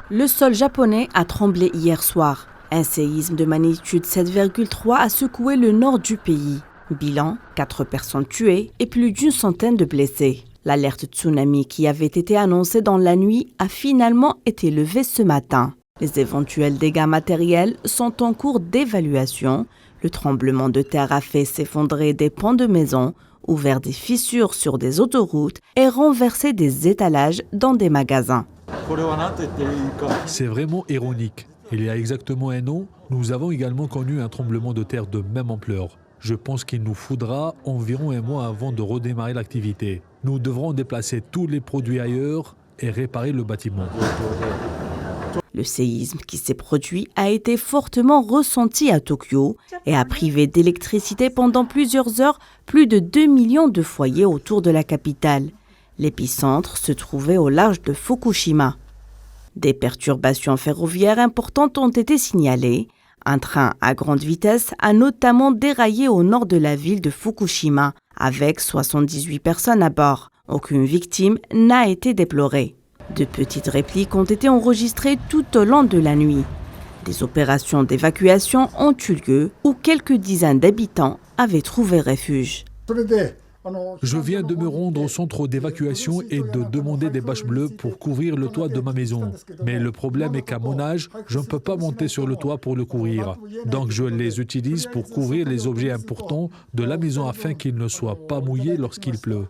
Le sol japonais a tremblé hier soir. Un séisme de magnitude 7,3 a secoué le nord du pays. Bilan, 4 personnes tuées et plus d'une centaine de blessés. L'alerte tsunami qui avait été annoncée dans la nuit a finalement été levée ce matin. Les éventuels dégâts matériels sont en cours d'évaluation. Le tremblement de terre a fait s'effondrer des pans de maisons, ouvert des fissures sur des autoroutes et renversé des étalages dans des magasins. C'est vraiment ironique. Il y a exactement un an, nous avons également connu un tremblement de terre de même ampleur. Je pense qu'il nous faudra environ un mois avant de redémarrer l'activité. Nous devrons déplacer tous les produits ailleurs et réparer le bâtiment. Le séisme qui s'est produit a été fortement ressenti à Tokyo et a privé d'électricité pendant plusieurs heures plus de 2 millions de foyers autour de la capitale. L'épicentre se trouvait au large de Fukushima. Des perturbations ferroviaires importantes ont été signalées. Un train à grande vitesse a notamment déraillé au nord de la ville de Fukushima, avec 78 personnes à bord. Aucune victime n'a été déplorée. De petites répliques ont été enregistrées tout au long de la nuit. Des opérations d'évacuation ont eu lieu où quelques dizaines d'habitants avaient trouvé refuge. Je viens de me rendre au centre d'évacuation et de demander des bâches bleues pour couvrir le toit de ma maison. Mais le problème est qu'à mon âge, je ne peux pas monter sur le toit pour le couvrir. Donc je les utilise pour couvrir les objets importants de la maison afin qu'ils ne soient pas mouillés lorsqu'il pleut.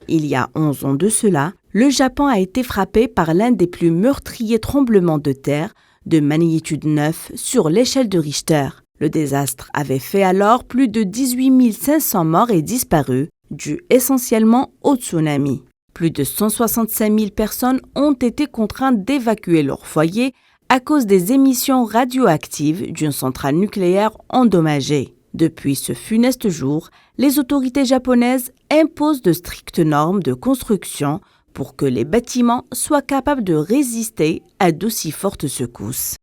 Il y a 11 ans de cela, le Japon a été frappé par l'un des plus meurtriers tremblements de terre de magnitude 9 sur l'échelle de Richter. Le désastre avait fait alors plus de 18 500 morts et disparus, dus essentiellement au tsunami. Plus de 165 000 personnes ont été contraintes d'évacuer leur foyer à cause des émissions radioactives d'une centrale nucléaire endommagée. Depuis ce funeste jour, les autorités japonaises imposent de strictes normes de construction pour que les bâtiments soient capables de résister à d'aussi fortes secousses.